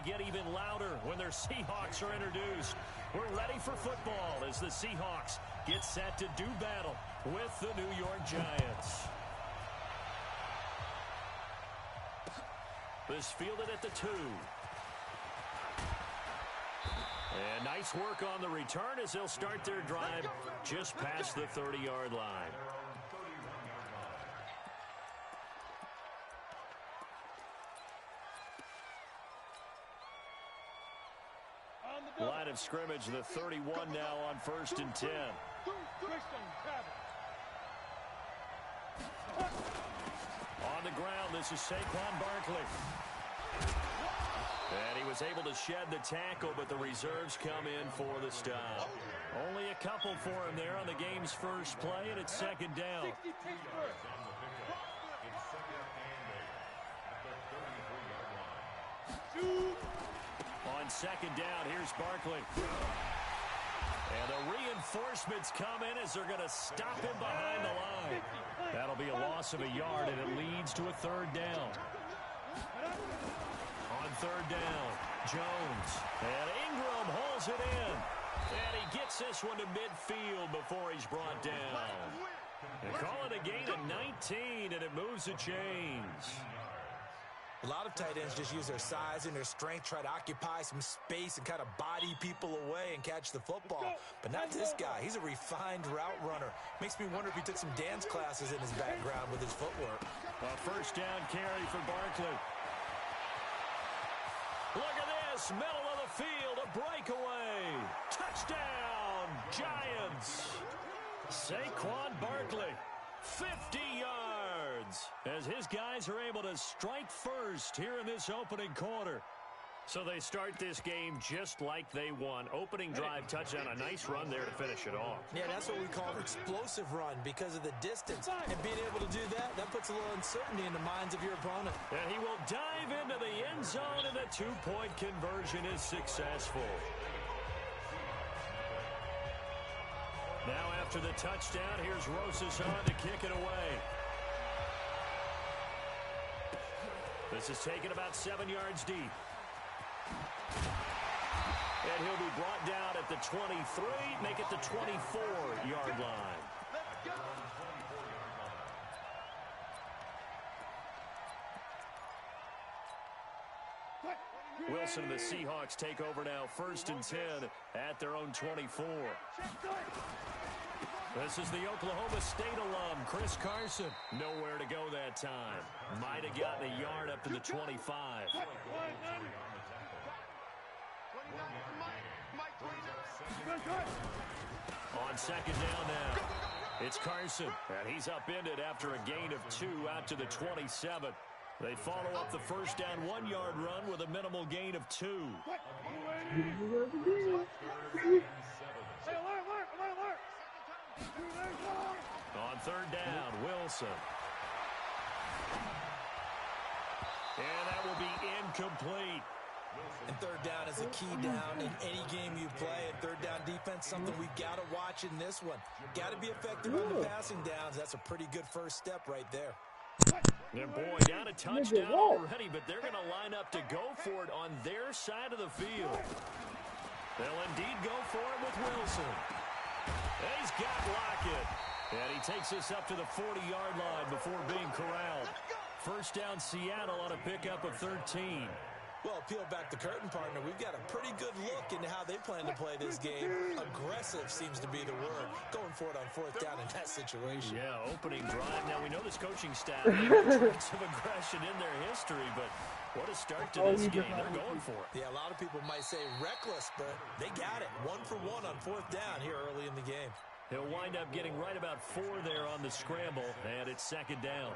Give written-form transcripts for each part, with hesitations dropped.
they get even louder when their Seahawks are introduced. We're ready for football as the Seahawks get set to do battle with the New York Giants. This fielded at the 2. And nice work on the return as they'll start their drive just past the 30-yard line. Line of scrimmage, the 31 now on 1st and 10. On the ground, this is Saquon Barkley. And he was able to shed the tackle, but the reserves come in for the stop. Only a couple for him there on the game's first play, and it's 2nd down. On 2nd down, here's Barkley. And the reinforcements come in as they're going to stop him behind the line. That'll be a loss of a yard, and it leads to a 3rd down. On 3rd down, Jones. And Ingram holds it in. And he gets this one to midfield before he's brought down. They call it a gain of 19, and it moves the chains. A lot of tight ends just use their size and their strength, try to occupy some space and kind of body people away and catch the football. But not this guy. He's a refined route runner. Makes me wonder if he took some dance classes in his background with his footwork. A 1st down carry for Barkley. Look at this, middle of the field, a breakaway. Touchdown, Giants. Saquon Barkley, 50 yards, as his guys are able to strike first here in this opening quarter. So they start this game just like they won. Opening drive touchdown, a nice run there to finish it off. Yeah, that's what we call an explosive run because of the distance. And being able to do that, that puts a little uncertainty in the minds of your opponent. And he will dive into the end zone, and the 2-point conversion is successful. Now after the touchdown, here's Rosas on to kick it away. This is taken about 7 yards deep. And he'll be brought down at the 23, make it the 24-yard line. Wilson and the Seahawks take over now, 1st and 10 at their own 24. This is the Oklahoma State alum, Chris Carson. Nowhere to go that time. Might have gotten a yard up to the 25. On 2nd down now, it's Carson, and he's upended after a gain of 2 out to the 27. They follow up the 1st down 1-yard run with a minimal gain of 2. On 3rd down, Wilson. And that will be incomplete. And 3rd down is a key down in any game you play. And 3rd down defense, something we've got to watch in this one. Got to be effective on the passing downs. That's a pretty good first step right there. And boy, got a touchdown already, but they're going to line up to go for it on their side of the field. They'll indeed go for it with Wilson. And he's got Lockett. And he takes us up to the 40-yard line before being corralled. 1st down, Seattle on a pickup of 13. Well, peel back the curtain, partner. We've got a pretty good look into how they plan to play this game. Aggressive seems to be the word. Going for it on 4th down in that situation. Yeah, opening drive. Now, we know this coaching staff has some aggression in their history, but what a start to this game. They're going for it. Yeah, a lot of people might say reckless, but they got it. 1 for 1 on 4th down here early in the game. He'll wind up getting right about 4 there on the scramble, and it's 2nd down.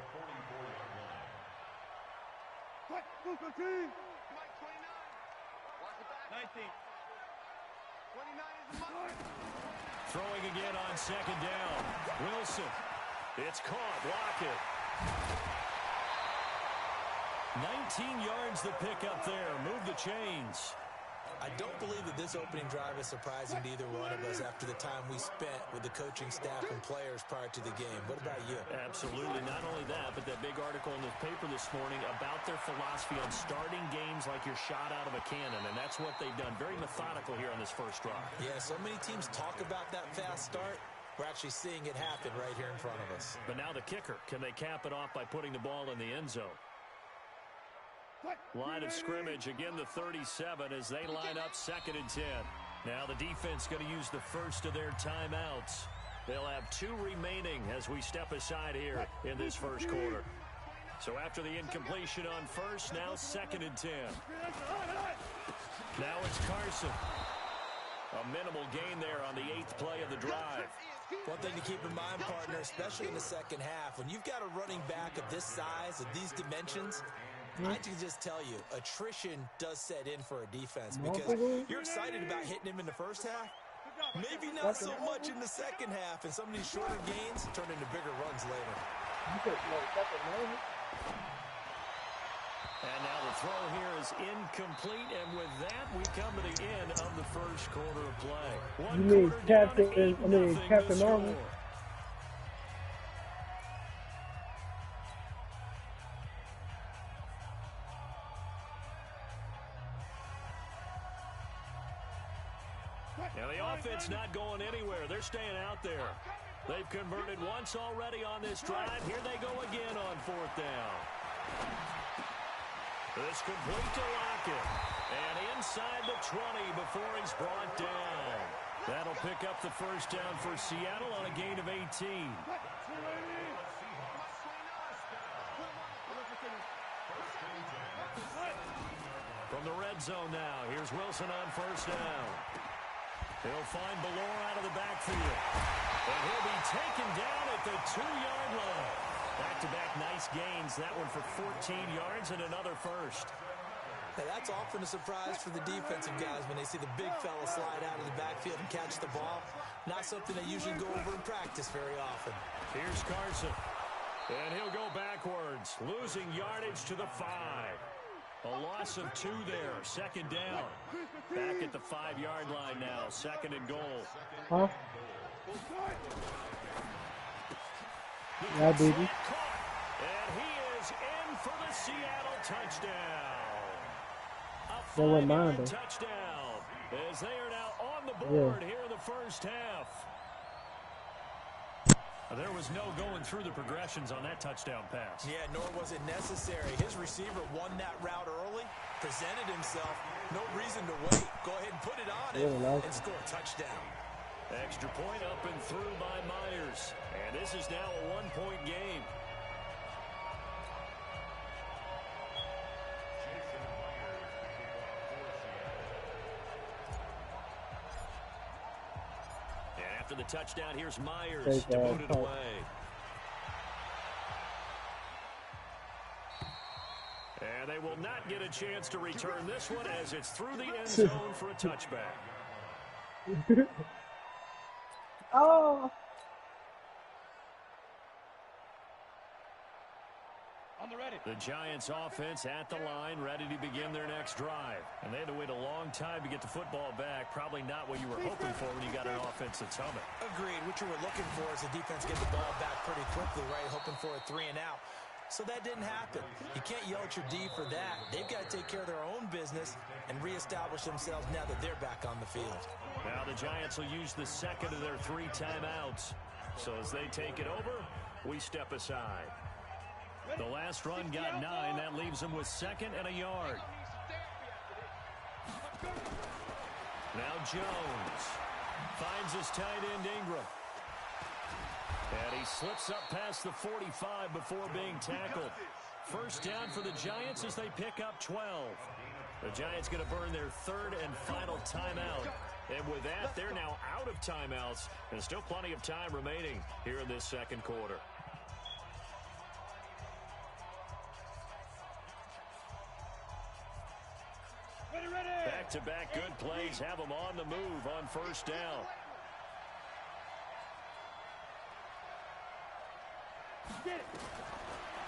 Throwing again on 2nd down. Wilson. It's caught. Lockett. 19 yards the pickup there. Move the chains. I don't believe that this opening drive is surprising to either one of us after the time we spent with the coaching staff and players prior to the game. What about you? Absolutely. Not only that, but that big article in the paper this morning about their philosophy on starting games like you're shot out of a cannon, and that's what they've done. Very methodical here on this first drive. Yeah, so many teams talk about that fast start. We're actually seeing it happen right here in front of us. But now the kicker. Can they cap it off by putting the ball in the end zone? Line of scrimmage, again the 37 as they line up 2nd and 10. Now the defense going to use the first of their timeouts. They'll have 2 remaining as we step aside here in this first quarter. So after the incompletion on first, now 2nd and 10. Now it's Carson. A minimal gain there on the 8th play of the drive. One thing to keep in mind, partner, especially in the second half, when you've got a running back of this size, of these dimensions, I can just tell you, attrition does set in for a defense because you're excited about hitting him in the first half. Maybe not so much in the second half, and some of these shorter gains turn into bigger runs later. And now the throw here is incomplete, and with that, we come to the end of the first quarter of play. You mean Captain Marvel? Now the offense not going anywhere. They're staying out there. They've converted once already on this drive. Here they go again on 4th down. This complete to Lockett. And inside the 20 before he's brought down. That'll pick up the first down for Seattle on a gain of 18. From the red zone now, here's Wilson on first down. He'll find Ballore out of the backfield. And he'll be taken down at the 2-yard line. Back-to-back nice gains. That one for 14 yards and another first. Now, that's often a surprise for the defensive guys when they see the big fella slide out of the backfield and catch the ball. Not something they usually go over in practice very often. Here's Carson. And he'll go backwards, losing yardage to the 5. A loss of 2 there. 2nd down. Back at the 5-yard line now. 2nd and goal. Huh? Yeah, baby. And he is in for the Seattle touchdown. A 5-yard touchdown. As they are now on the board here in the first half. There was no going through the progressions on that touchdown pass. Yeah, nor was it necessary. His receiver won that route early, presented himself. No reason to wait. Go ahead and put it on him and score a touchdown. Extra point up and through by Myers. And this is now a 1-point game. After the touchdown, here's Myers to boot it away. And they will not get a chance to return this one as it's through the end zone for a touchback. Oh. The Giants offense at the line, ready to begin their next drive. And they had to wait a long time to get the football back. Probably not what you were hoping for when you got an offense that's humming. Agreed. What you were looking for is the defense get the ball back pretty quickly, right? Hoping for a 3 and out. So that didn't happen. You can't yell at your D for that. They've got to take care of their own business and reestablish themselves now that they're back on the field. Now the Giants will use the second of their 3 timeouts. So as they take it over, we step aside. The last run got 9. That leaves them with 2nd and a yard. Now Jones finds his tight end Ingram. And he slips up past the 45 before being tackled. First down for the Giants as they pick up 12. The Giants going to burn their 3rd and final timeout. And with that, they're now out of timeouts. And still plenty of time remaining here in this second quarter. Back-to-back good plays have them on the move on first down.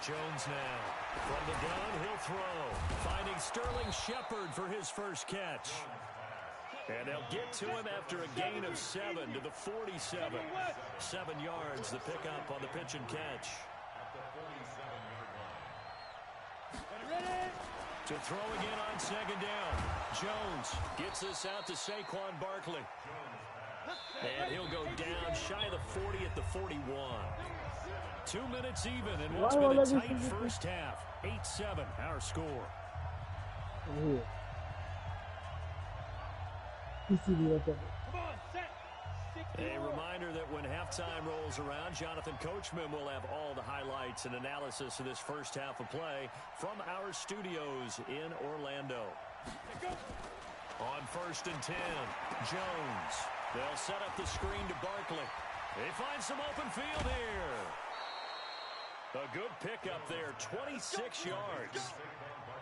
Jones now. From the gun, he'll throw. Finding Sterling Shepard for his first catch. And they'll get to him after a gain of 7 to the 47. 7 yards, the pickup on the pitch and catch. To throw again on second down. Jones gets this out to Saquon Barkley. And he'll go down shy of the 40 at the 41. 2 minutes even in what's been a tight first half. 8-7, our score. A reminder that when halftime rolls around, Jonathan Coachman will have all the highlights and analysis of this first half of play from our studios in Orlando. On 1st and 10, Jones. They'll set up the screen to Barkley. They find some open field here. A good pickup there, 26 yards.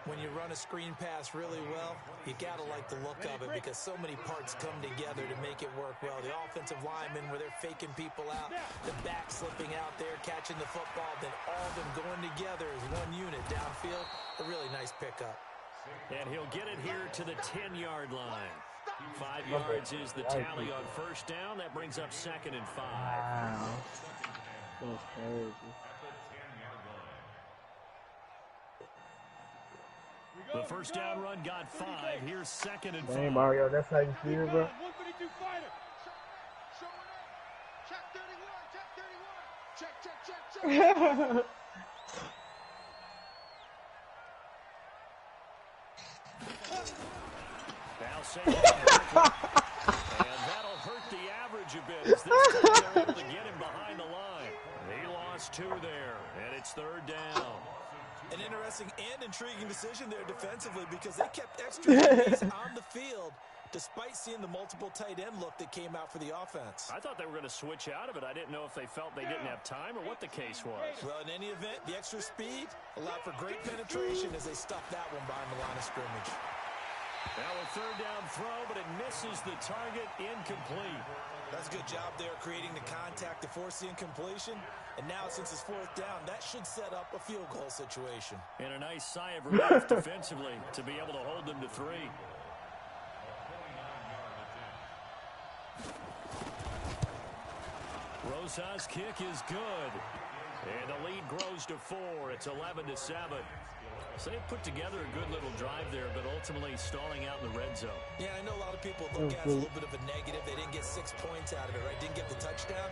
When you run a screen pass really well, you got to like the look of it because so many parts come together to make it work well. The offensive linemen, where they're faking people out, the back slipping out there, catching the football, then all of them going together as one unit downfield. A really nice pickup. And he'll get it here to the 10-yard line. 5 yards is the tally on first down. That brings up 2nd and 5. Wow. That's crazy. The first down run got 5. Here's 2nd and 5. Hey, Mario, that's how you feel, bro? Now Saquon Barkley. And that'll hurt the average a bit as this time they're able to get him behind the line. He lost 2 there, and it's 3rd down. An interesting and intriguing decision there defensively because they kept extra DBs on the field despite seeing the multiple tight end look that came out for the offense. I thought they were going to switch out of it. I didn't know if they felt they didn't have time or what the case was. Well, in any event, the extra speed allowed for great penetration as they stuffed that one behind the line of scrimmage. Now a 3rd down throw, but it misses the target, incomplete. That's a good job there creating the contact to force the incompletion. And now since it's 4th down, that should set up a field goal situation. And a nice sigh of relief defensively to be able to hold them to 3. Rosas' kick is good. And the lead grows to 4. It's 11-7. So they put together a good little drive there, but ultimately stalling out in the red zone. Yeah, I know a lot of people look at it as a little bit of a negative. They didn't get 6 points out of it, right? Didn't get the touchdown.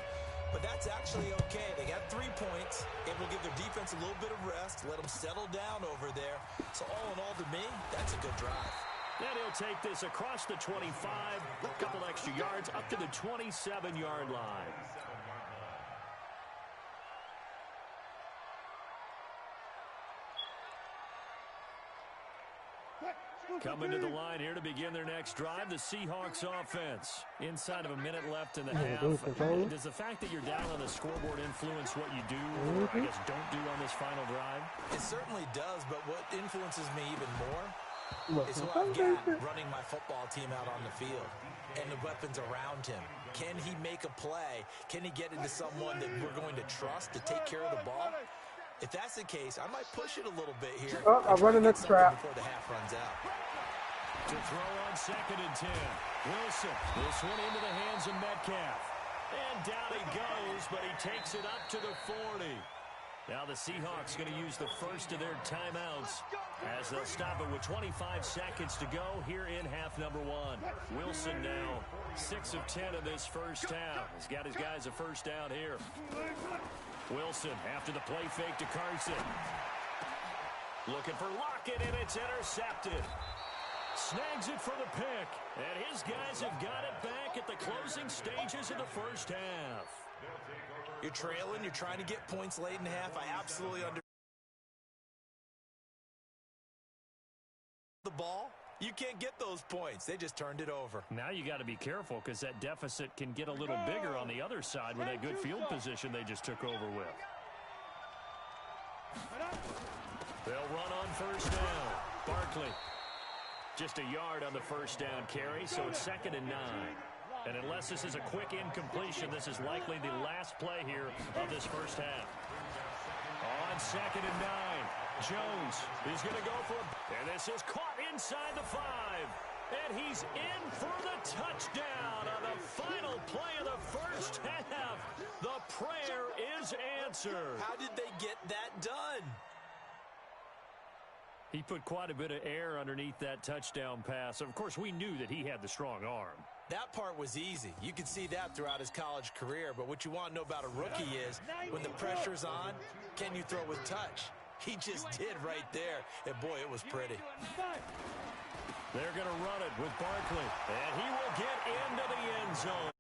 But that's actually okay. They got 3 points. It will give their defense a little bit of rest, let them settle down over there. So all in all, to me, that's a good drive. Then he'll take this across the 25, a couple extra yards, up to the 27-yard line. Coming to the line here to begin their next drive, the Seahawks offense. Inside of a minute left in the half. Does the fact that you're down on the scoreboard influence what you do, or I guess don't do on this final drive? It certainly does, but what influences me even more is who I've got running my football team out on the field and the weapons around him. Can he make a play? Can he get into someone that we're going to trust to take care of the ball? If that's the case, I might push it a little bit here. Oh, I'm running this trap. Before the half runs out. To throw on 2nd and 10. Wilson, this one into the hands of Metcalf. And down he goes, but he takes it up to the 40. Now the Seahawks going to use the first of their timeouts as they'll stop it with 25 seconds to go here in half number 1. Wilson now 6 of 10 in this first half. He's got his guys a first down here. Wilson after the play fake to Carson. Looking for Lockett, and it's intercepted. Snags it for the pick, and his guys have got it back at the closing stages of the first half. You're trailing, you're trying to get points late in the half. I absolutely understand the ball. You can't get those points. They just turned it over. Now you got to be careful because that deficit can get a little bigger on the other side with that good field position they just took over with. They'll run on first down. Barkley. Just a yard on the first down carry, so it's 2nd and 9. And unless this is a quick incompletion, this is likely the last play here of this first half. On on 2nd and 9. Jones is going to go for a... And this is caught inside the 5. And he's in for the touchdown on the final play of the first half. The prayer is answered. How did they get that done? He put quite a bit of air underneath that touchdown pass. Of course, we knew that he had the strong arm. That part was easy. You could see that throughout his college career. But what you want to know about a rookie is when the pressure's on, can you throw with touch? He just did right there. And, boy, it was pretty. They're going to run it with Barkley. And he will get into the end zone.